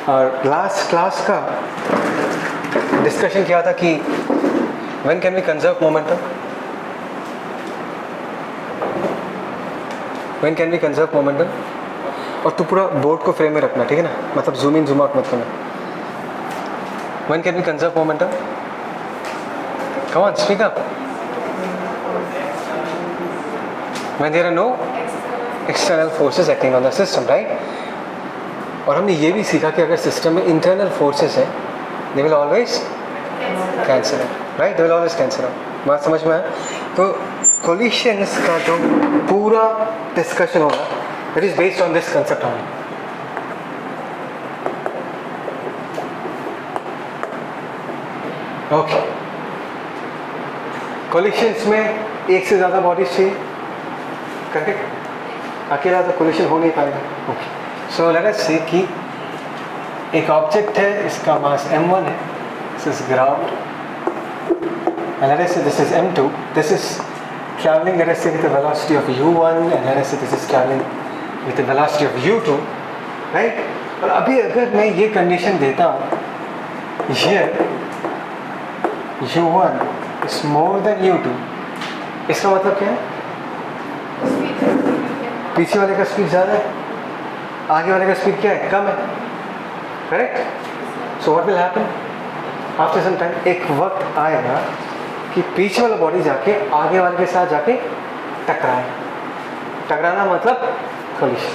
और last class का discussion किया था कि when can we conserve momentum, when can we conserve momentum. और तू पूरा बोर्ड को फ्रेम में रखना, ठीक है ना, मतलब जूम इन जूम आउट मत करना। When can we conserve momentum, come on speak up. When there are no external forces acting on the system, right. और हमने ये भी सीखा कि अगर सिस्टम में इंटरनल फोर्सेस है they will always cancel out, right, they will always cancel out. बात समझ में आया? तो कोलिशंस का जो पूरा डिस्कशन होगा it is based on this concept only. Okay, collisions में एक से ज़्यादा बॉडीज चाहिए, करेक्ट। अकेला तो कोलिशन हो नहीं पाएगा। ओके, सो लेट अस से कि एक ऑब्जेक्ट है, इसका मास m1 है, this is ground, and let us say this is m2, this is traveling, let us say with the velocity of u1, and let us say this is traveling with the velocity of u2, right। और अभी अगर मैं ये condition देता हूँ here u1 is more than u2, इसका मतलब क्या है? पीछे वाले का स्पीड ज़्यादा है, आगे वाले का स्पीड क्या है? कम है, correct. So what will happen after some time, एक वक्त आएगा कि पीछे वाला बॉडी जाके आगे वाले के साथ जाके टकराए। टकराना मतलब collision,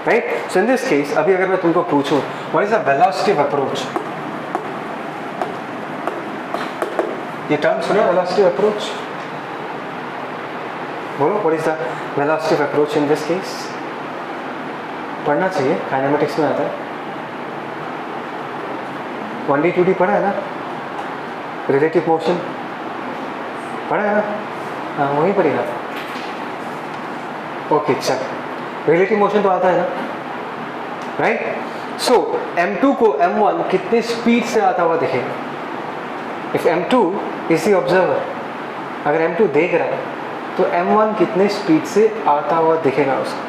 right. So in this case अभी अगर मैं तुमको पूछूं what is the velocity of approach, ये टर्म सुना, वेलोसिटी ऑफ अप्रोच, बोलो what is the velocity of approach in this case. पढ़ना चाहिए, काइनेमेटिक्स में आता है। 1D 2D पढ़ा है ना, रिलेटिव मोशन पढ़ा है ना, हाँ वहीं पर ही था। ओके चल, रिलेटिव मोशन तो आता है ना, राइट। सो m2 को m1 कितने स्पीड से आता हुआ दिखेगा? If m2 is the observer, अगर m2 देख रहा है तो m1 कितने स्पीड से आता हुआ दिखेगा उसको?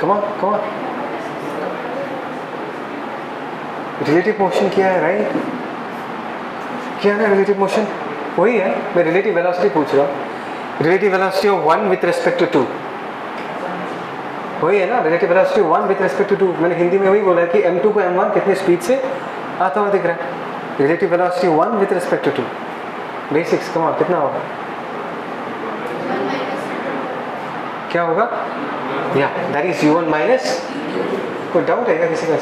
कम ऑन, रिलेटिव मोशन क्या है, राइट, क्या है रिलेटिव मोशन? वही है, मैं रिलेटिव वेलोसिटी पूछ रहा हूँ। Relative velocity of 1 with respect to 2, वही है ना, relative velocity 1 with respect to 2। मैंने हिंदी में वही बोला है कि m2 को m1 कितने स्पीड से आता हुआ दिख रहा है। Relative velocity 1 with respect to 2, basics, come on, कितना होगा? क्या होगा? या दैट इज u1 माइनस, कोई डाउट है क्या किसी का?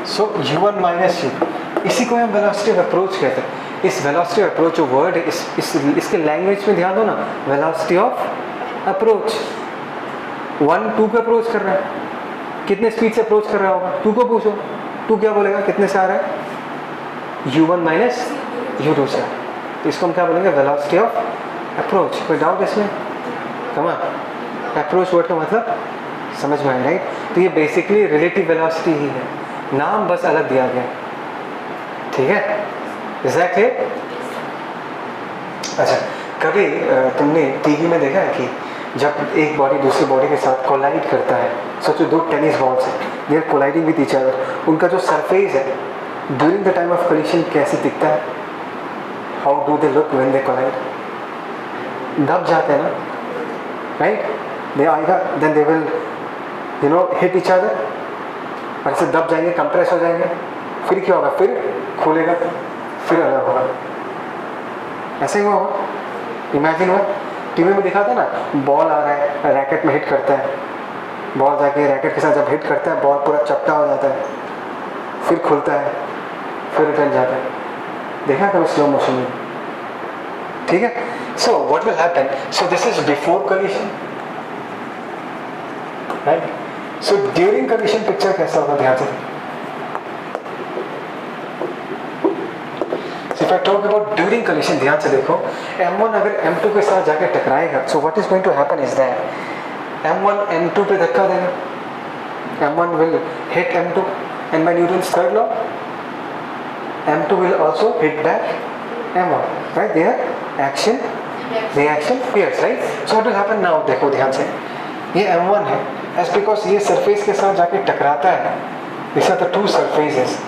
सो u1 माइनस u, इसी को हम वेलोसिटी ऑफ अप्रोच कहते हैं। इस वेलोसिटी ऑफ अप्रोच जो वर्ड है, इसके लैंग्वेज में ध्यान दो ना, वेलोसिटी ऑफ अप्रोच। 1 2 पे अप्रोच कर रहा है, कितने स्पीड से अप्रोच कर रहा होगा? 2 को पूछो, 2 क्या बोलेगा, कितने से आ रहा है? u1 माइनस u2 से। तो इसको हम क्या बोलेंगे? Velocity of approach. कोई डाउट इसमें? कमा अप्रोच वर्ड का मतलब समझ में आया, राइट। तो ये बेसिकली रिलेटिव वेलोसिटी ही है, नाम बस अलग दिया गया, ठीक है, एग्जैक्टली। अच्छा, कभी तुमने टीवी में देखा है कि जब एक बॉडी दूसरी बॉडी के साथ कोलाइड करता है, सोचो दो टेनिस बॉल्स हैं, they are colliding with each other, उनका जो सरफेस है during the time of collision कैसे दिखता है? How do they look when they collide? दब जाते हैं ना, राइट। दे आएगा, then they will hit each other, और ऐसे दब जाएंगे, कंप्रेस हो जाएंगे, फिर क्या होगा? फिर खोलेगा, फिर अलग होगा, ऐसे ही होगा। इमेजिन हुआ, टीवी में दिखाता है ना, बॉल आ रहा है, रैकेट में हिट करता है, बॉल जाके रैकेट के साथ जब हिट करता है बॉल पूरा चपटा हो जाता है, फिर खुलता है, फिर रिटर्न जाता है। देखा कभी स्लो मोशन में? ठीक है। So what will happen, so this is before collision, right. So during collision picture कैसा होगा? ध्यान से, if I talk about during collision, ध्यान से देखो, m1 अगर m2 के साथ जाके टकराएगा, so what is going to happen is that m1 m2 पे धक्का देगा, m1 will hit m2, and by Newton's third law m2 will also hit back m1, right? Their action reaction pairs, right? So what will happen now? देखो ध्यान से, ये m1 है, as because ये surface के साथ जाके टकराता है. This are the two surfaces,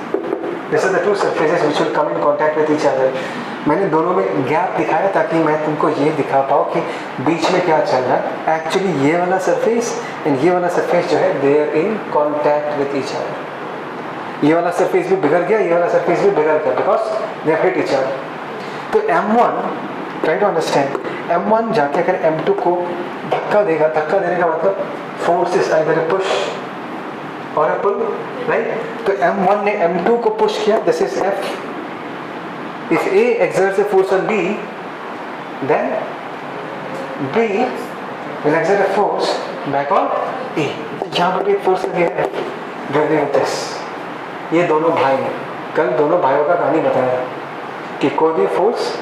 this are the two surfaces which will come in contact with each other. मैंने दोनों में गैप दिखाया ताकि मैं तुमको ये दिखा पाऊँ कि बीच में क्या चल रहा है. एक्चुअली ये वाला सरफेस एंड ये वाला सरफेस जो है they are in contact with each other. ये वाला सरफेस भी बिगड़ गया, ये वाला सरफेस भी बिगड़ गया because they have hit each other. तो m1, try to understand, m1 जाके अगर m2 को धक्का देगा, धक्का देने का मतलब force is either a push और अ पुल, राइट. तो m1 ने m2 को पुश किया, this is f. If A exerts a force on B, then B will exert a force back on A. यहाँ पर भी एक फोर्स लगेगा ड्राइविंग दिस. ये दोनों भाई हैं. कल दोनों भाइयों का कहानी बताया कि कोई भी फोर्स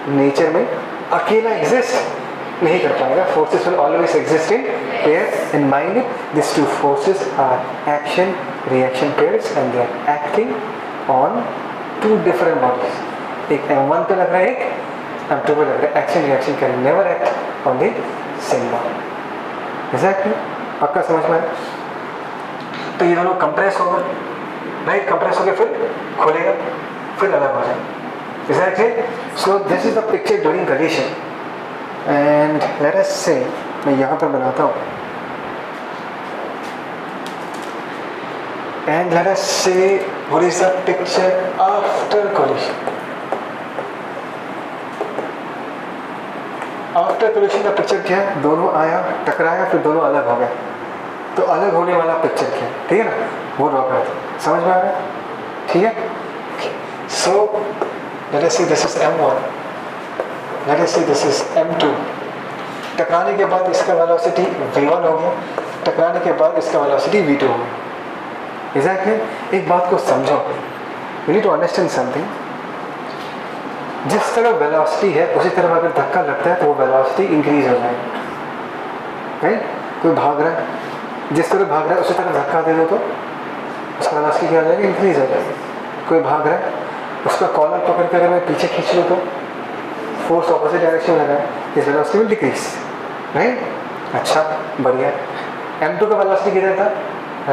नेचर में अकेला एग्जिस्ट नहीं कर पाएगा. Forces will always exist in pairs and mind it. This two forces are action reaction pairs and they are acting on two different bodies. एक m1 पे लग रहा है, एक m2 पे लग रहा है. Action reaction can never act on the same body. Exactly, पक्का समझ में आया. तो ये दोनों कंप्रेस होगा, राइट. कंप्रेस होकर फिर खोलेगा, फिर अलग हो जाएगा. Exactly. So this is the picture during collision. And let us say, मैं यहाँ पर बनाता हूँ. And let us say what is the picture after collision. After collision का पिक्चर क्या है? दोनों आया, टकराया, फिर दोनों अलग हो गए. तो अलग होने वाला पिक्चर क्या है? ठीक है ना, वो ड्रॉ कर दो. समझ में आ रहा है? ठीक है. So let us say this is m1, late us say this is m2. टकराने के बाद इसका वेलोसिटी v1 हो गया, टकराने के बाद इसका वेलोसिटी v2 हो गया. एग्जैक्टली. एक बात को समझो, you need to understand something. जिस तरह वेलोसिटी है उसी तरह अगर धक्का लगता है तो वो वेलोसिटी इंक्रीज हो जाएगी, राइट. कोई भाग रहा है, जिस तरह भाग रहा है उसी तरह धक्का दे दो तो उसका वेलोसिटी क्या हो जाएगी? इंक्रीज हो जाएगी. कोई भाग रहा है, उसका कॉलर पकड़ के अगर मैं पीछे खींच लूँ तो फोर्स ऑपोजिट डायरेक्शन में लगा है, इस वेलोसिटी विल डिक्रीज, राइट. अच्छा, बढ़िया. m2 का वेलोसिटी किधर था?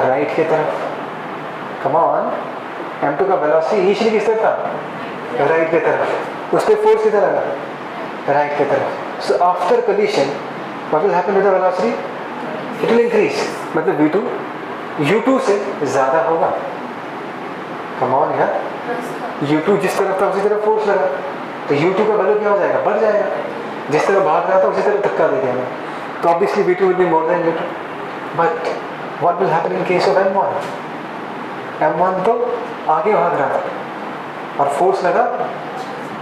राइट की तरफ. Come on. m2 का वेलोसिटी इनिशियली किस तरफ था? राइट की तरफ. उस पर फोर्स किधर लगा? राइट की तरफ. So after collision what will happen with the velocity? It will increase. मतलब v2 u2 से ज़्यादा होगा. कम ऑन यार. u2 जिस तरफ था उसी तरफ फोर्स लगा, तो u2 का वैल्यू क्या हो जाएगा? बढ़ जाएगा. जिस तरह भाग रहा था उसी तरह धक्का दे देंगे, तो obviously v2 will be more than u2. But what will happen in case of m1? m1 तो आगे भाग रहा था और फोर्स लगा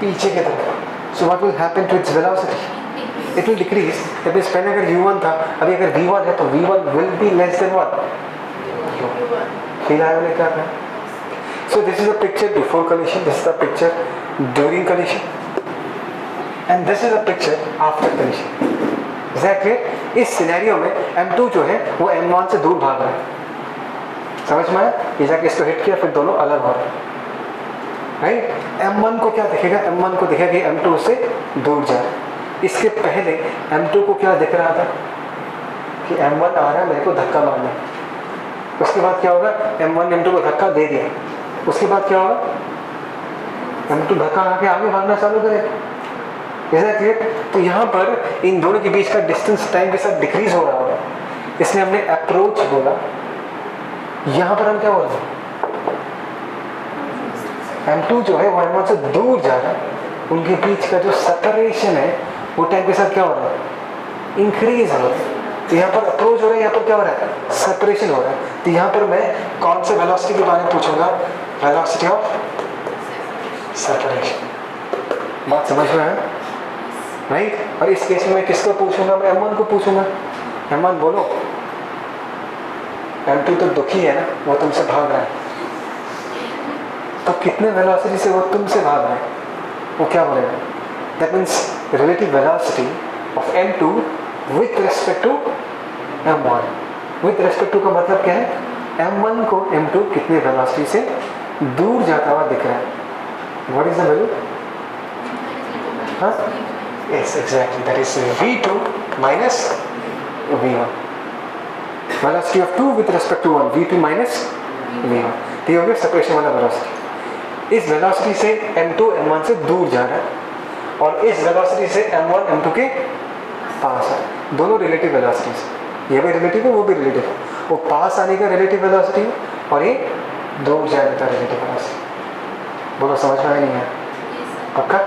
पीछे की तरफ. So what will happen to its velocity? It will decrease. That means पहले अगर u1 था, अभी अगर v1 है तो v1 will be less than what? Feel आया मैंने क्या कहा? So this is the picture before collision, this is the picture during collision, and this is the picture after collision. Exactly. इस सिनेरियो में m2 जो है वो m1 से दूर भाग रहा है. समझ में आया? ये जाके इसको हिट किया, फिर दोनों अलग हो रहे हैं, राइट. m1 को क्या दिखेगा? m1 को दिखेगा कि m2 से दूर जा रहा है. इसके पहले m2 को क्या दिख रहा था कि m1 आ रहा है मेरे को धक्का मारने. उसके बाद क्या होगा? m1 m2 को धक्का दे दिया. उसके बाद क्या होगा? m2 धक्का आके आगे भागना चालू करेगा. ऐसा क्लियर? तो यहाँ पर इन दोनों के बीच का डिस्टेंस टाइम के साथ डिक्रीज हो रहा होगा, इसलिए हमने अप्रोच बोला. यहाँ पर हम क्या बोल रहे हैं? m2 जो है वो m1 से दूर जा रहा है. उनके बीच का जो सेपरेशन है वो टाइम के साथ क्या हो रहा है? इंक्रीज हो रहा है. तो यहाँ पर अप्रोच हो रहा है, यहाँ पर क्या हो रहा है? सेपरेशन हो रहा है. तो यहाँ पर मैं कौन से वेलोसिटी के बारे में पूछूंगा? Velocity of separation. बात समझ में आया, राइट. और इस केस में मैं किसको पूछूंगा? मैं m1 को पूछूंगा. m1 बोलो. m2 तो दुखी है ना, वो तुमसे भाग रहा है. तो कितने वेलोसिटी से वो तुमसे भाग रहा है? वो क्या बोलेगा? That means relative velocity of m2 with respect to m1. With respect to का मतलब क्या है? m1 को m2 कितने वेलोसिटी से दूर जाता हुआ दिख रहा है. What is the value? हाँ, yes, exactly. That is v2 minus v1. Velocity of 2 with respect to 1, v2 minus v1। तो ये हो गया सेपरेशन वाला वेलोसिटी। इस वेलोसिटी से m2 m1 से दूर जा रहा है और इस वेलोसिटी से m1 m2 के पास है। दोनों रिलेटिव वेलोसिटीज, ये भी रिलेटिव है वो भी रिलेटिव है। वो पास आने का रिलेटिव वेलोसिटी है और ये दूर जाने का रिलेटिव वेलोसिटी। बोलो समझ में आया नहीं है आपका?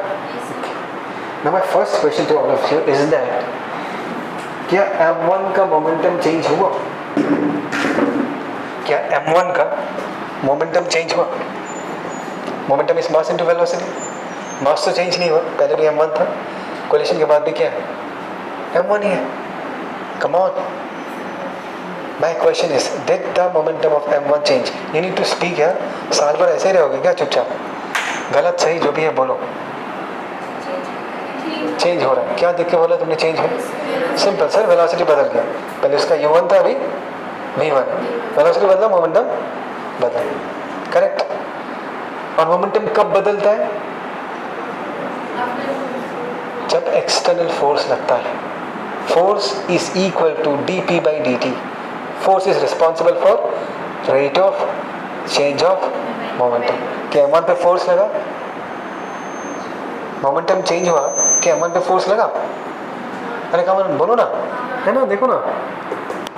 Now my first question to all of you is that क्या m1 का मोमेंटम चेंज हुआ? क्या m1 का मोमेंटम चेंज हुआ? Momentum is mass into velocity. Mass तो चेंज नहीं हुआ, पहले भी m1 था, कोलिशन के बाद भी क्या है? m1 ही है। Come on, my question is did the momentum of m1 change? You need to speak यार। साल भर ऐसे ही रहोगे क्या चुपचाप? गलत सही जो भी है बोलो। चेंज हो रहा है। क्या देख के बोला तुमने चेंज हो? सिंपल सर, वेलोसिटी बदल गया। पहले उसका u1 था, अभी v1। वेलोसिटी बदला, मोमेंटम बदला। करेक्ट। और मोमेंटम कब बदलता है? जब एक्सटर्नल फोर्स लगता है। Force is equal to dp by dt। Force is responsible for rate of change of momentum. क्या m1 पे फोर्स लगा? मोमेंटम चेंज हुआ, क्या m1 पे फोर्स लगा? अरे कमन बोलो ना, है ना? देखो ना,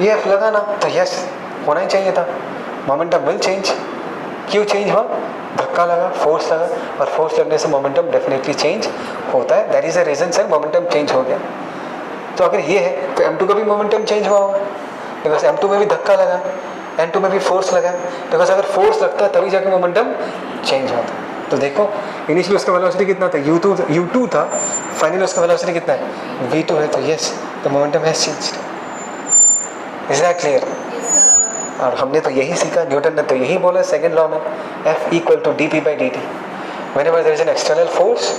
ये F लगा ना, तो यस होना ही चाहिए था। Momentum will change. क्यों चेंज हुआ? धक्का लगा, फोर्स लगा, और फोर्स लगने से मोमेंटम डेफिनेटली चेंज होता है। That is a reason sir momentum change हो गया। तो अगर ये है तो m2 का भी मोमेंटम चेंज हुआ होगा, बिकॉज m2 में भी धक्का लगा, n2 में भी फोर्स लगा। बिकॉज अगर फोर्स लगता है तभी जाके मोमेंटम चेंज होता है। तो देखो इनिशियली उसका वेलोसिटी कितना था? u2 था, फाइनली उसका वेलोसिटी कितना है? v2 है। तो yes the momentum has changed. Is that clear? और हमने तो यही सीखा, न्यूटन ने तो यही बोला सेकंड लॉ में, F equal to dp by dt। Whenever there is an external force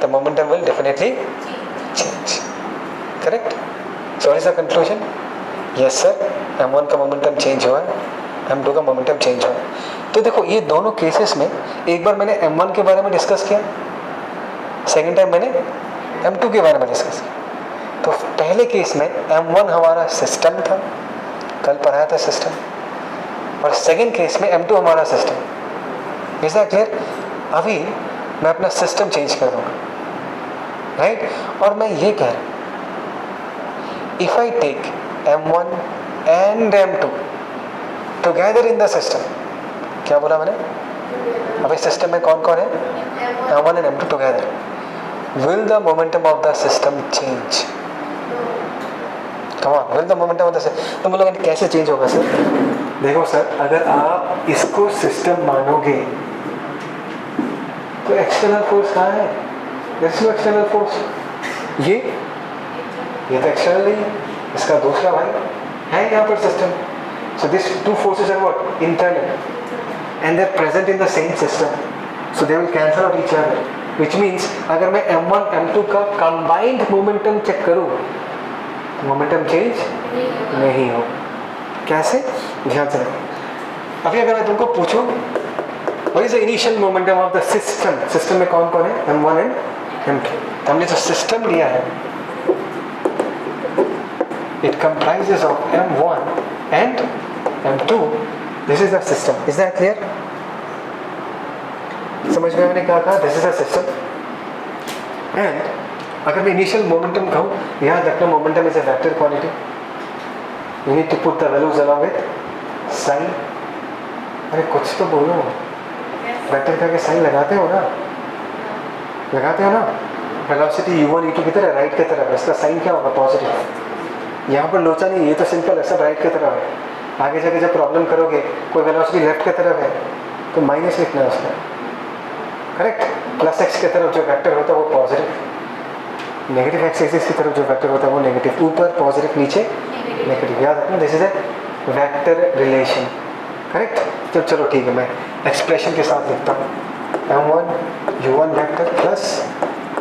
the momentum will definitely change. Correct? So what is the conclusion? Yes sir, m1 का मोमेंटम चेंज हुआ है, m2 का momentum change हुआ है। तो देखो ये दोनों केसेस में एक बार मैंने m1 के बारे में डिस्कस किया, सेकेंड टाइम मैंने m2 के बारे में डिस्कस किया। तो पहले केस में m1 हमारा सिस्टम था, कल पढ़ाया था सिस्टम, और सेकेंड केस में m2 हमारा सिस्टम। Is that clear? अभी मैं अपना सिस्टम चेंज कर दूंगा, राइट? और मैं ये कह रहा हूँ, if I take m1 and m2 together in the system, क्या बोला मैंने? अभी सिस्टम में कौन कौन है? m1 and m2 together, will the momentum of the system change? Come on, will the momentum of the system. तो मतलब कैसे चेंज होगा सर? देखो सर, अगर आप इसको सिस्टम मानोगे तो एक्सटर्नल फोर्स कहाँ है? There is no external force. ये तो एक्सटर्नल नहीं है, इसका दूसरा भाई है यहाँ पर system. So this two forces are what? Internal, and they are present in the same system, so they will cancel out each other, which means अगर मैं m1 m2 का कंबाइंड मोमेंटम चेक करूँ, मोमेंटम चेंज नहीं हो। कैसे? ध्यान से देखो। अभी अगर मैं तुमको पूछूं what is the initial momentum of the system, system में कौन कौन है? m1 and m2। तो हमने जो सिस्टम लिया है, it comprises of m1 and m2। This is the system. Is that clear? समझ में मैंने क्या कहा? This is the system. And अगर मैं इनिशियल मोमेंटम कहूँ, याद रखना momentum is a vector quantity. You need to put the values along with sign. अरे कुछ तो बोलो, वेक्टर करके साइन लगाते हो ना? लगाते हो ना? वेलोसिटी u1 u2 की तरह राइट की तरफ, इसका साइन क्या होगा? पॉजिटिव। यहाँ पर लोचा नहीं, ये तो सिंपल है, सब राइट की तरफ है। आगे जाके जब प्रॉब्लम करोगे, कोई वेलोसिटी लेफ्ट की तरफ है तो माइनस लिखना है उसका। करेक्ट? प्लस एक्स की तरफ जो वेक्टर होता है वो पॉजिटिव, नेगेटिव एक्स एक्सिस की तरफ जो वेक्टर होता है वो नेगेटिव। ऊपर पॉजिटिव, नीचे नेगेटिव। याद रखना this is A vector relation. Correct? तो चलो ठीक है, मैं एक्सप्रेशन के साथ लिखता हूँ, m1 u1 vector plus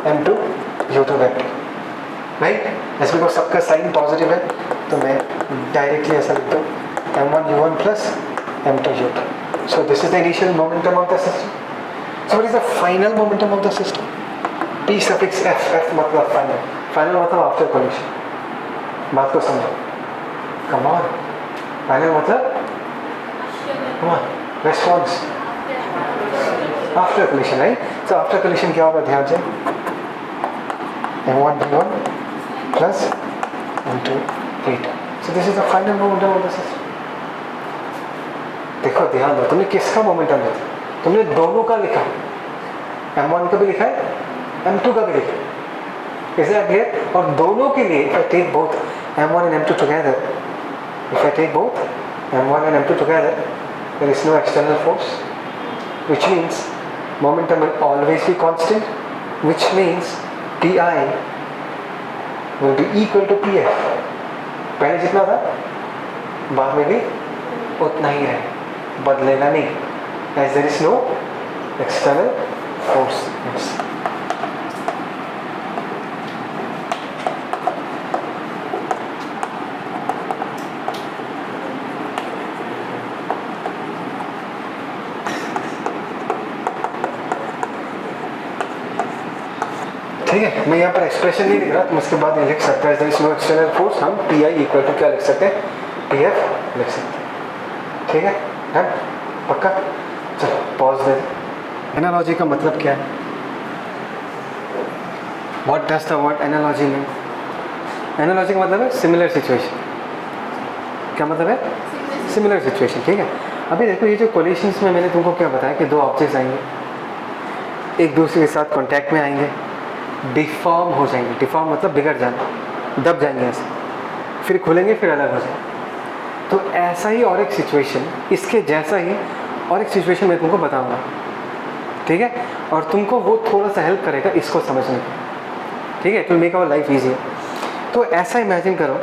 m2 u2 vector, right? ऐसे बिकॉज सबका साइन पॉजिटिव है तो मैं डायरेक्टली ऐसा लिखता हूँ, m1 u1 plus m2 u2। So this is the initial momentum of the system. So what is the final momentum of the system? P suffix f, f मतलब final, final मतलब after collision. बात को समझो, come on. Final मतलब response after collision, right? So after collision क्या होगा, ध्यान से m1 v1 plus m2 v2. So this is the final momentum of the system. देखो ध्यान दो, तुमने किसका मोमेंटम लिखा? तुमने दोनों का लिखा, m1 का भी लिखा है, m2 का भी लिखा है. Is that clear? और दोनों के लिए if I take both m1 and m2 together, if I take both m1 and m2 together, there is no external force, which means momentum will always be constant, which means Ti will be equal to Pf. पहले जितना था बाद में भी उतना ही रहे, बदलेगा नहीं, as there is no external force. Yes. ठीक है, मैं यहाँ पर एक्सप्रेशन नहीं लिख रहा, तुम उसके बाद ये लिख सकते हैं, there is no external force, हम Pi इक्वल टू क्या लिख सकते हैं, Pf लिख सकते हैं. ठीक है, पक्का? चलो पॉज दे. एनालॉजी का मतलब क्या है? What does the word analogy mean? Analogy का मतलब है सिमिलर सिचुएशन. क्या मतलब है? Similar situation. ठीक है, अभी देखो ये जो कोलिशंस में मैंने तुमको क्या बताया कि दो ऑब्जेक्ट्स आएंगे, एक दूसरे के साथ कॉन्टैक्ट में आएंगे, डिफॉर्म हो जाएंगे. डिफॉर्म मतलब बिगड़ जाना, दब जाएंगे ऐसे, फिर खुलेंगे, फिर अलग हो जाएंगे. तो ऐसा ही और एक सिचुएशन, इसके जैसा ही और एक सिचुएशन मैं तुमको बताऊंगा. ठीक है, और तुमको वो थोड़ा सा हेल्प करेगा इसको समझने में. ठीक है, it will make our life easier. तो ऐसा इमेजिन करो,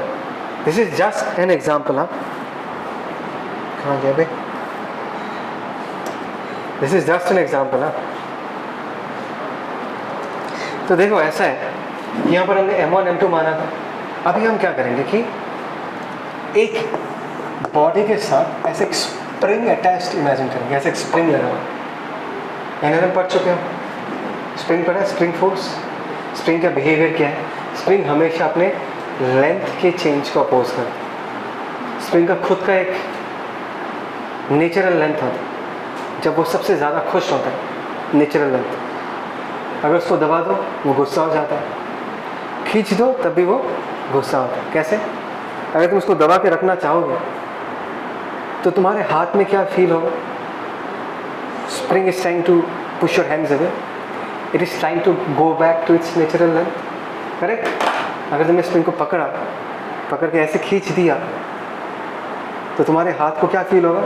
this is just an example. आप कहाँ गया भाई? This is just an example. आप तो देखो ऐसा है, यहाँ पर हमने m1 m2 माना था. अभी हम क्या करेंगे कि एक बॉडी के साथ ऐसे एक स्प्रिंग अटैच्ड इमेजिन करेंगे. ऐसे एक स्प्रिंग लगा हुआ, एनएलएम पढ़ चुके हो, स्प्रिंग पढ़ा, स्प्रिंग फोर्स. स्प्रिंग का बिहेवियर क्या है? स्प्रिंग हमेशा अपने लेंथ के चेंज को अपोज करता है. स्प्रिंग का खुद का एक नेचुरल लेंथ होता है, जब वो सबसे ज़्यादा खुश होता है, नेचुरल लेंथ. अगर उसको दबा दो वो गुस्सा हो जाता है, खींच दो तब भी वो गुस्सा होता है. कैसे? अगर तुम उसको दबा के रखना चाहोगे तो तुम्हारे हाथ में क्या फील होगा? Spring is trying to push your hands away, it is trying to go back to its natural length. Correct? अगर तुमने स्प्रिंग को पकड़ के ऐसे खींच दिया तो तुम्हारे हाथ को क्या फील होगा?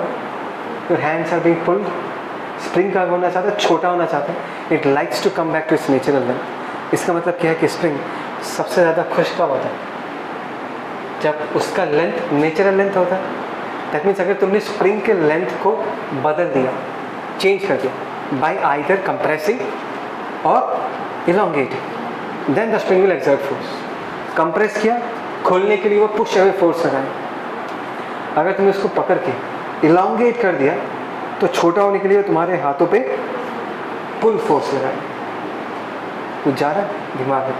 Your hands are being pulled. Spring का होना चाहता है, छोटा होना चाहता है, it likes to come back to its natural length. इसका मतलब क्या है कि स्प्रिंग सबसे ज़्यादा खुश कब होता है? जब उसका लेंथ नेचुरल लेंथ होता है. दैट मीन्स अगर तुमने स्प्रिंग के लेंथ को बदल दिया, चेंज कर दिया, बाय आइदर कंप्रेसिंग और elongating, then the spring will exert force. Compress किया, खोलने के लिए वो पुश अवे फोर्स लगाए. अगर तुमने उसको पकड़ के इलोंगेट कर दिया तो छोटा होने के लिए तुम्हारे हाथों पे पुल फोर्स लगाए. कुछ जा रहा है दिमाग में?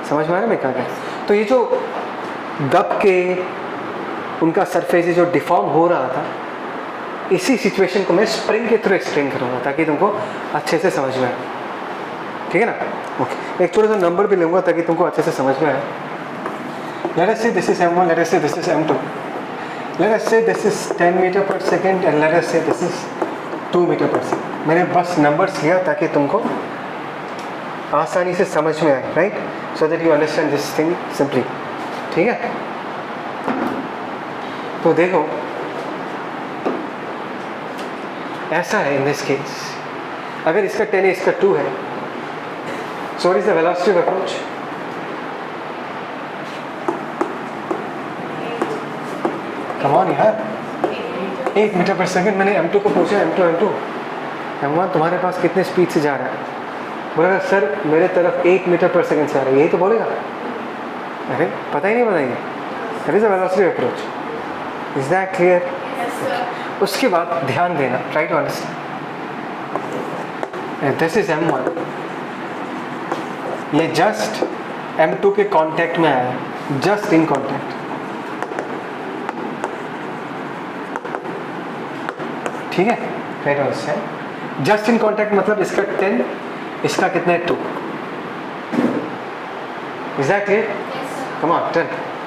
समझ में आ रहा है मैं क्या कह रहा हूँ? तो ये जो दब के उनका सरफेस जो डिफॉर्म हो रहा था, इसी सिचुएशन को मैं स्प्रिंग के थ्रू एक्सप्लेन करूँगा ताकि तुमको अच्छे से समझ में आए. ठीक है ना? ओके, एक छोटा सा नंबर भी लूँगा ताकि तुमको अच्छे से समझ में आए. Late us say this is m1, late us say this is m2, late us say this is 10 metre पर second and let us say this is 2 metre पर सेकेंड. मैंने बस नंबर्स लिया ताकि तुमको आसानी से समझ में आए, right? So that you understand this thing simply. ठीक है, तो देखो ऐसा है इन दिस केस, अगर इसका 10 है, इसका 2 है, so what is the velocity of approach? Come on यार, 8 मीटर पर सेकेंड. मैंने m2 को पूछा, m2 m1 तुम्हारे पास कितने स्पीड से जा रहा है? बोलेगा सर मेरे तरफ 8 मीटर पर सेकेंड से आ रहा है, यही तो बोलेगा. अरे पता ही नहीं बताएंगे. That is the velocity of approach. Is that clear? उसके बाद ध्यान देना, try to understand. This is m1, ये जस्ट m2 के कांटेक्ट में आया है, जस्ट इन कांटेक्ट. ठीक है, try to understand. Just in contact मतलब इसका 10, इसका कितना है 2। एग्जैक्टली, कम ऑन 10,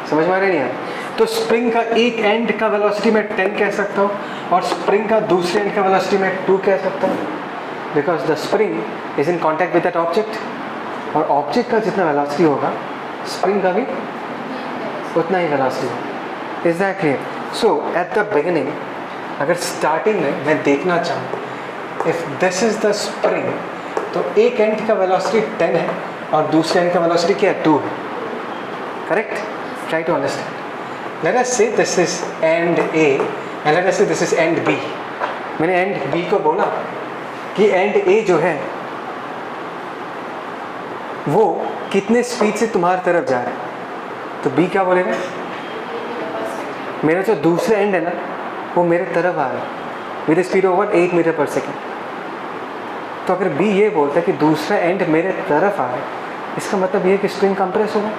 समझ में आ रही नहीं है? तो स्प्रिंग का एक एंड का वेलोसिटी मैं 10 कह सकता हूँ और स्प्रिंग का दूसरे एंड का वेलोसिटी मैं 2 कह सकता हूँ, because the spring is in contact with that object, और ऑब्जेक्ट का जितना वेलोसिटी होगा स्प्रिंग का भी उतना ही वेलोसिटी होगा। Is that clear? So at the beginning अगर स्टार्टिंग में मैं देखना चाहूँ if this is the spring, तो एक एंड का वेलोसिटी 10 है और दूसरे एंड का वेलोसिटी क्या है? 2 है। Correct? Try to understand. Let us say this is end A and let us say this is end B. मैंने एंड बी को बोला कि एंड ए जो है वो कितने स्पीड से तुम्हारी तरफ जा रहा है, तो बी क्या बोलेगा? मेरा जो दूसरा एंड है ना वो मेरे तरफ आ रहा है विद स्पीड ओवर 8 मीटर पर सेकेंड। तो अगर बी ये बोलता है कि दूसरा एंड मेरे तरफ आ रहा है, इसका मतलब ये है कि स्प्रिंग कंप्रेस होगा।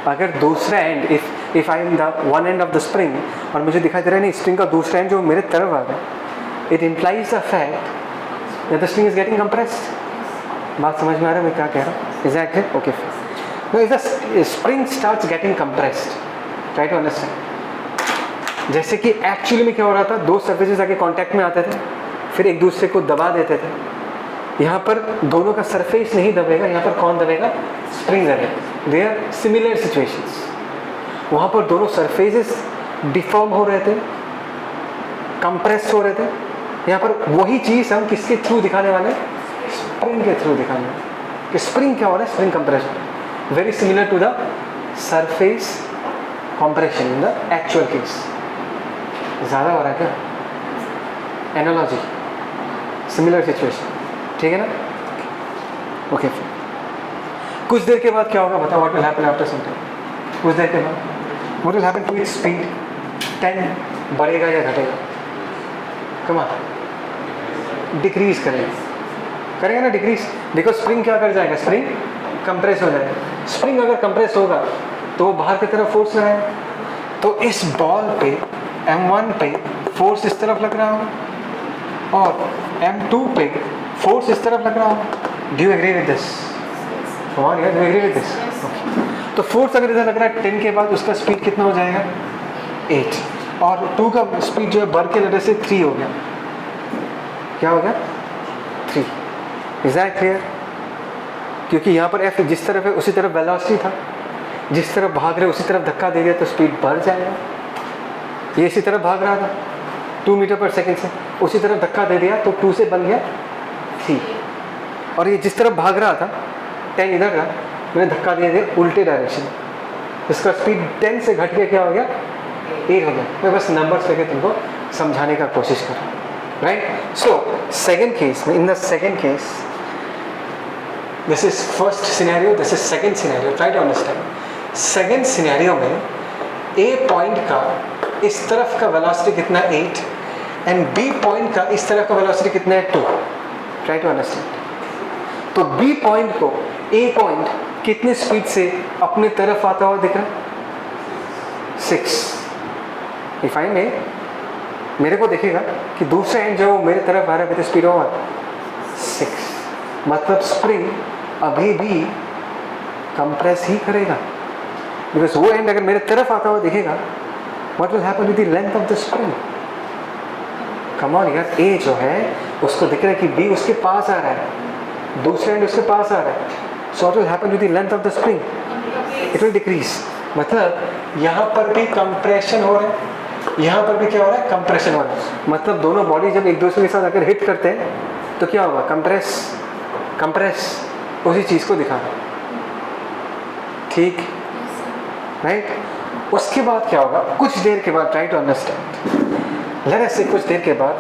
अगर दूसरा and if I am the one end of the spring और मुझे दिखाई दे रहा है नहीं स्प्रिंग का दूसरा एंड जो मेरे तरफ आ रहा है, it implies the fact that the spring is getting compressed. बात समझ में आ रहा है मैं क्या कह रहा हूँ? Exactly, okay. No, if the spring starts getting compressed, try to understand. जैसे कि एक्चुअली में क्या हो रहा था, दो सर्फेसेस आके कांटेक्ट में आते थे, फिर एक दूसरे को दबा देते थे। यहाँ पर दोनों का सरफेस नहीं दबेगा, यहाँ पर कौन दबेगा? स्प्रिंग दबेगा। They are similar situations. वहाँ पर दोनों सरफेसेस डिफॉर्म हो रहे थे, कंप्रेस हो रहे थे। यहाँ पर वही चीज़ हम किसके थ्रू दिखाने वाले? स्प्रिंग के थ्रू दिखाने वाले। कि स्प्रिंग क्या हो रहा है? स्प्रिंग कंप्रेस हो रहा है। Very similar to the surface compression in the actual case. ज़्यादा हो रहा है क्या? एनालॉजी, सिमिलर सिचुएशन, ठीक है ना? ओके। कुछ देर के बाद क्या होगा बताओ? What will happen after some time? कुछ देर के बाद what will happen to its speed? 10 बढ़ेगा या घटेगा? कम ऑन, डिक्रीज करेगा ना, डिक्रीज। देखो स्प्रिंग क्या कर जाएगा? स्प्रिंग कंप्रेस हो जाएगा। स्प्रिंग अगर कंप्रेस होगा तो वो बाहर की तरफ फोर्स लगाएगा, तो इस बॉल पे M1 पे फोर्स इस तरफ लग रहा होगा और M2 पे फोर्स इस तरफ लग रहा होगा। Do you agree with this? Do you agree with this? तो फोर्स अगर इधर लग रहा है 10 के बाद उसका स्पीड कितना हो जाएगा? 8, और 2 का स्पीड जो है बढ़ के वजह से 3 हो गया। क्या हो गया? 3। Is that clear? क्योंकि यहाँ पर F जिस तरफ है उसी तरफ वेलोसिटी था, जिस तरफ भाग रहे उसी तरफ धक्का दे दिया तो स्पीड बढ़ जाएगा। ये इसी तरफ भाग रहा था 2 मीटर पर सेकेंड से, उसी तरफ धक्का दे दिया तो 2 से बन गया 3। और ये जिस तरफ भाग रहा था 10 इधर का, मैंने धक्का दे दिया उल्टे डायरेक्शन, इसका स्पीड 10 से घट के क्या हो गया? 8 हो गया। मैं बस नंबर्स लेके तुमको समझाने का कोशिश कर रहा हूँ, राइट? सो सेकेंड केस में, in the second case, this is first scenario, this is second scenario. Try to understand. Second scenario में ए पॉइंट का इस तरफ का वेलोसिटी कितना? 8, एंड बी पॉइंट का इस तरफ का वेलोसिटी कितना है? 2। Try to understand. तो बी पॉइंट को ए पॉइंट कितने स्पीड से अपने तरफ आता हुआ दिख रहा है? 6। इफ आई में मेरे को देखेगा कि दूसरा एंड जो मेरे तरफ आ रहा है विद स्पीड ओवर 6, मतलब स्प्रिंग अभी भी कंप्रेस ही करेगा, बिकॉज वो एंड अगर मेरे तरफ आता हुआ दिखेगा, what will happen with the length of the spring? Come on यार, A जो है उसको दिख रहा है कि B उसके पास आ रहा है, दूसरा एंड उसके पास आ रहा है, so what will happen with the length of the spring? It will decrease। मतलब यहाँ पर भी कंप्रेशन हो रहा है, यहाँ पर भी क्या हो रहा है? कंप्रेशन हो रहा है। मतलब दोनों बॉडी जब एक दूसरे के साथ अगर हिट करते हैं तो क्या होगा? कंप्रेस उसी चीज़ को दिखाना, ठीक, राइट? उसके बाद क्या होगा? कुछ देर के बाद, try to understand, let's say कुछ देर के बाद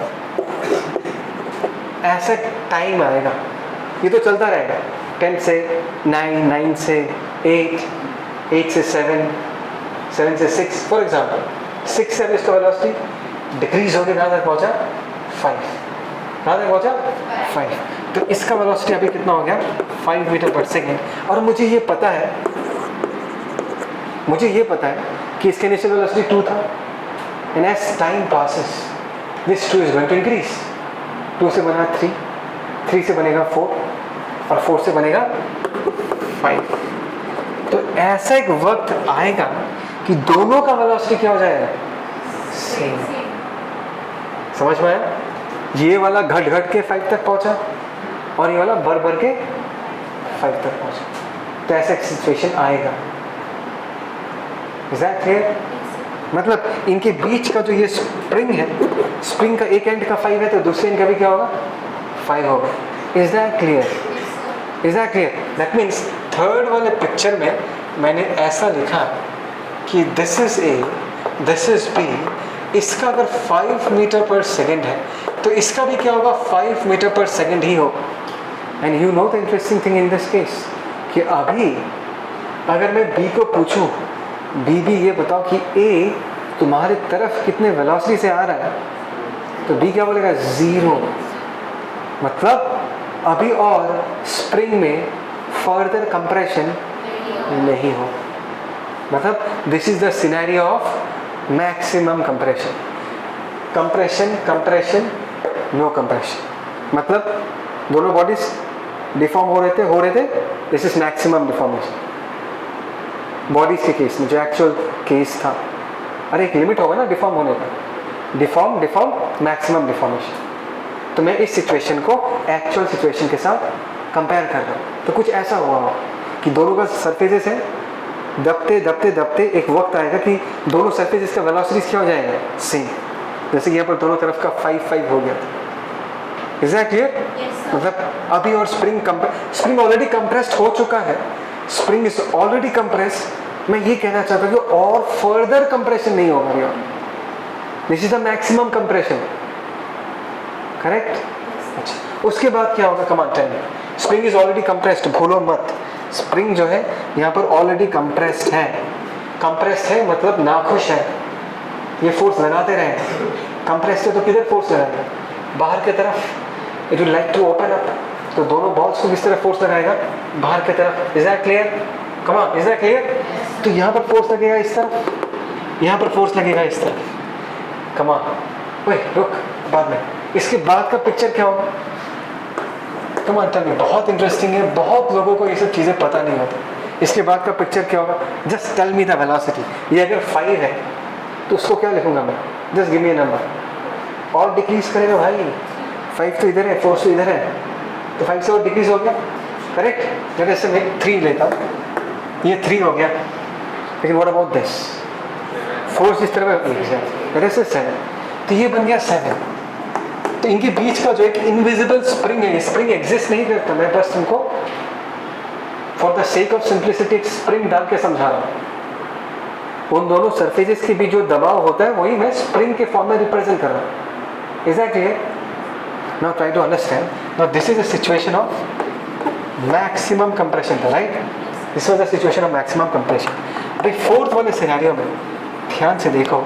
ऐसा टाइम आएगा, ये तो चलता रहेगा 10 से 9, 9 से 8, 8 से 7, 7 से 6, फॉर एग्जाम्पल 6 से इसका वेलोसिटी डिक्रीज होकर कहाँ तक पहुँचा? 5। कहाँ तक पहुँचा? 5। तो इसका वेलोसिटी अभी कितना हो गया? 5 मीटर पर सेकेंड। और मुझे ये पता है कि इसके इनिशियल वेलोसिटी 2 था, and as time passes this 2 is going to increase, 2 से बना 3, 3 से बनेगा 4 और 4 से बनेगा 5। तो ऐसा एक वक्त आएगा कि दोनों का वेलोसिटी क्या हो जाएगा, सेम। समझ में आया? ये वाला घट घट के 5 तक पहुंचा और ये वाला बढ़ बढ़ के 5 तक पहुंचा। तो ऐसा एक सिचुएशन आएगा। Is that clear? मतलब इनके बीच का जो ये स्प्रिंग है, स्प्रिंग का एक एंड का 5 है तो दूसरे एंड का भी क्या होगा, 5 होगा। Is that clear? Is that clear? That means third वाले पिक्चर में मैंने ऐसा लिखा कि this is A, this is B, इसका अगर 5 मीटर पर सेकेंड है तो इसका भी क्या होगा, 5 मीटर पर सेकेंड ही होगा। And you know the interesting thing in this case कि अभी अगर मैं बी को पूछूं, बी ये बताओ कि ए तुम्हारे तरफ कितने वेलोसिटी से आ रहा है, तो बी क्या बोलेगा, 0। मतलब अभी और स्प्रिंग में फर्दर कंप्रेशन नहीं हो। मतलब this is the scenario of maximum compression. Compression, compression, no compression. मतलब दोनों बॉडीज डिफॉर्म हो रहे थे, this is maximum deformation. Bodies के केस में जो एक्चुअल केस था, अरे एक लिमिट होगा ना डिफॉर्म होने का, डिफॉर्म डिफॉर्म मैक्सिमम डिफॉर्मेशन। तो मैं इस सिचुएशन को एक्चुअल सिचुएशन के साथ कंपेयर कर रहा हूँ। तो कुछ ऐसा हुआ हो कि दोनों का सरफेसेस है, दबते दबते दबते एक वक्त आएगा कि दोनों सरफेसेस का वेलोसिटी क्या हो जाएगा, सेम। जैसे कि यहाँ पर दोनों तरफ का 5 हो गया। Is that clear? मतलब अभी और स्प्रिंग ऑलरेडी कंप्रेस्ड हो चुका है, स्प्रिंग इज ऑलरेडी कंप्रेस्ड। मैं ये कहना चाहता हूँ कि और फर्दर कंप्रेशन नहीं होगा। This is the maximum compression, correct? अच्छा, उसके बाद क्या होगा, command tell me. Spring is already compressed, भूलो मत, स्प्रिंग जो है यहाँ पर ऑलरेडी कंप्रेस्ड है। कंप्रेस्ड है मतलब नाखुश है, ये फोर्स लगाते रहे। कंप्रेस्ड है तो किधर फोर्स लगाएगा, बाहर की तरफ। It will like to open up, तो दोनों बॉल्स को किस तरह फोर्स लगाएगा, बाहर की तरफ। Is that clear? Come on, is that clear? तो यहाँ पर फोर्स लगेगा इस तरफ, यहाँ पर फोर्स लगेगा इस तरफ। कम ऑन, ओए रुक, बाद में। इसके बाद का पिक्चर क्या होगा, कम ऑन टेल मी। बहुत इंटरेस्टिंग है, बहुत लोगों को ये सब चीज़ें पता नहीं होती। इसके बाद का पिक्चर क्या होगा, just tell me the velocity. ये अगर 5 है तो उसको क्या लिखूंगा मैं, just give me a number. और डिक्रीज करेगा भाई, 5 तो इधर है, 4 तो इधर है, तो 5 से और डिक्रीज हो गया, करेक्ट? जैसे मैं 3 लेता हूँ, ये 3 हो गया, लेकिन व्हाट अबाउट दिस, 4 इस तरफ है, 7, तो ये बन गया 7। तो इनके बीच का जो एक इनविजिबल स्प्रिंग है, स्प्रिंग एग्जिस्ट नहीं करता, मैं बस तुमको for the sake of simplicity एक स्प्रिंग डाल के समझा रहा हूँ। उन दोनों सरफेसेस के बीच जो दबाव होता है वही मैं स्प्रिंग के फॉर्म में रिप्रेजेंट कर रहा हूँ। Is that clear? Now try to understand. Now this is a situation of maximum compression, right? This was the situation of maximum compression. अभी फोर्थ वाले सिनेरियो में ध्यान से देखो,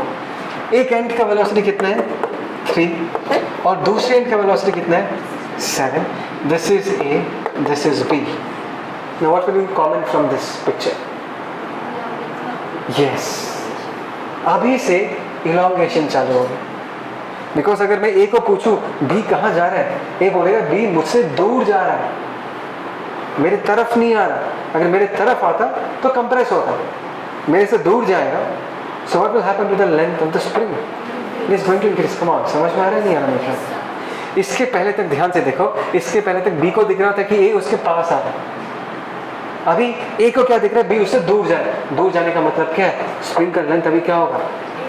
एक एंड का वेलोसिटी कितना है, 3, और दूसरे एंड का वेलोसिटी कितना है, 7। This is A, this is B. Now what will you comment from this picture? Yes, अभी से इलॉन्गेशन चालू होगी। बिकॉज अगर मैं ए को पूछूं बी कहाँ जा रहा है, ए बोलेगा बी मुझसे दूर जा रहा है, मेरे तरफ नहीं आ रहा। अगर मेरे तरफ आता तो कंप्रेस होता, मेरे से दूर जाएगा। So what will happen to the length of the spring? It is going to increase. Come on, समझ में आ रहा है नहीं आ रहा मेरे ख्याल? इसके पहले तक ध्यान से देखो, इसके पहले तक बी को दिख रहा था कि ए उसके पास आ रहा है। अभी ए को क्या दिख रहा है, बी उससे दूर जा रहा है। दूर जाने का मतलब क्या है, स्प्रिंग का लेंथ अभी क्या होगा,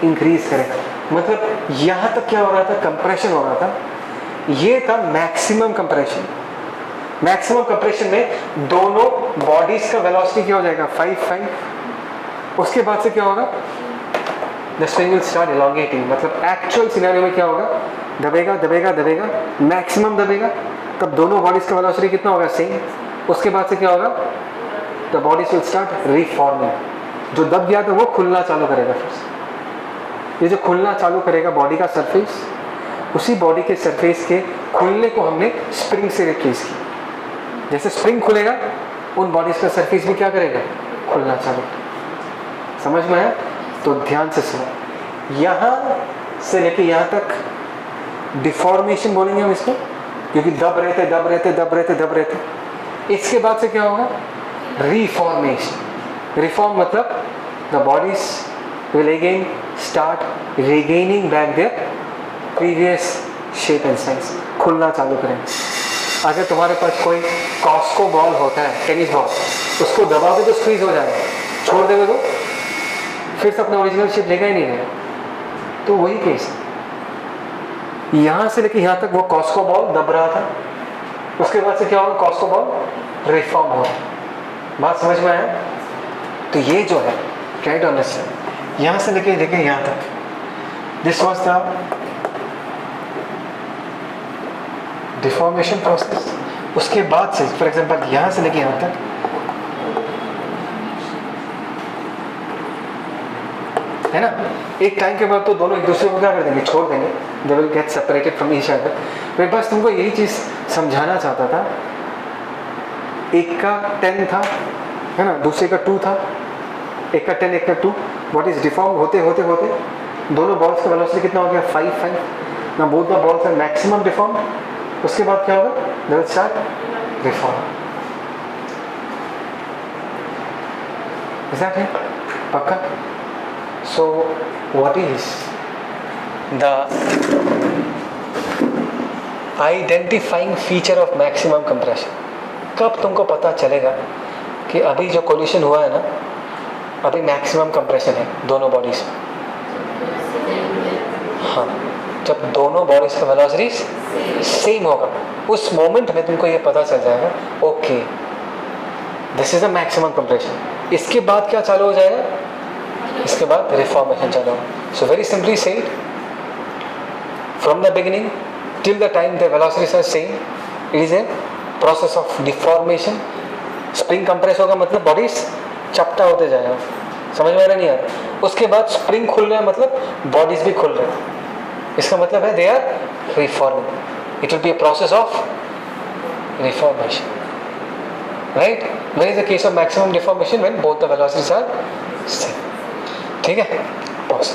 इंक्रीज करेगा। मतलब यहाँ तक क्या हो रहा था, कंप्रेशन हो रहा था, ये था मैक्सिमम कंप्रेशन। मैक्सिमम कंप्रेशन में दोनों बॉडीज का वेलोसिटी क्या हो जाएगा, 5। उसके बाद से क्या होगा, द स्प्रिंग विल स्टार्ट एलोंगेटिंग। मतलब एक्चुअल सिनेरियो में क्या होगा, दबेगा दबेगा दबेगा, मैक्सिमम दबेगा, तब दोनों बॉडीज का वेलोसिटी कितना होगा, सेम। उसके बाद से क्या होगा, the bodies will start reforming. जो दब गया था वो खुलना चालू करेगा। फिर ये जो खुलना चालू करेगा बॉडी का सरफेस, उसी बॉडी के सरफेस के खुलने को हमने स्प्रिंग से रिप्लेस किया। जैसे स्प्रिंग खुलेगा, उन बॉडीज का सरफेस भी क्या करेगा, खुलना चालू। समझ में आया? तो ध्यान से सुनो, यहाँ से लेके यहाँ तक डिफॉर्मेशन बोलेंगे हम इसको, क्योंकि दब रहे थे दब रहे थे दब रहे थे दब रहे थे। इसके बाद से क्या होगा? रिफॉर्मेशन। रिफॉर्म मतलब the bodies will again start regaining back their previous shape and size, खुलना चालू करेंगे। अगर तुम्हारे पास कोई कॉस्को बॉल होता है, टेनिस बॉल, उसको दबाओगे तो स्क्वीज हो जाएगा, छोड़ देवे तो फिर से अपना ओरिजिनल शेप लेगा ही नहीं लेगा। तो वही केस है, यहाँ से लेके यहाँ तक वो कॉस्को बॉल दब रहा था, उसके बाद से क्या होगा? कॉस्को बॉल रिफॉर्म हो। बात समझ में आया? तो ये जो है ट्राई टू अंडरस्टैंड, यहाँ से लेके यहाँ तक, this was the deformation process. उसके बाद से फॉर एग्जांपल यहाँ से लेके यहाँ तक, है ना, एक टाइम के बाद तो दोनों एक दूसरे को क्या कर देंगे? छोड़ देंगे, they will get separated from each other. मैं बस तुमको यही चीज़ समझाना चाहता था। एक का 10 था, है ना, दूसरे का 2 था, एक का 10 एक का 2। व्हाट इज डिफॉर्म होते होते होते दोनों बॉल्स का वेलोसिटी कितना हो गया? 5 ना, both the balls are maximum deform. उसके बाद क्या होगा? They will start reform. Exactly, पक्का? So what is the identifying feature of maximum compression? कब तुमको पता चलेगा कि अभी जो कोलिशन हुआ है ना, अभी मैक्सिमम कंप्रेशन है दोनों बॉडीज में? हाँ, जब दोनों बॉडीज का वेलोसिटीज सेम होगा, उस मोमेंट में तुमको ये पता चल जाएगा, okay this is a maximum compression. इसके बाद क्या चालू हो जाएगा? इसके बाद रिफॉर्मेशन चालू होगा। So very simply said, from the beginning till the time the velocities are same, it is a process of deformation. Spring compress होगा मतलब बॉडीज चपटा होते जाएगा, समझ में आ रहा नहीं यार? उसके बाद स्प्रिंग खुल रहा है मतलब बॉडीज भी खुल रहे हैं, इसका मतलब है they are reforming. It will be a process of reformation, right? Where is the case of maximum deformation when both the velocities are same. ठीक है?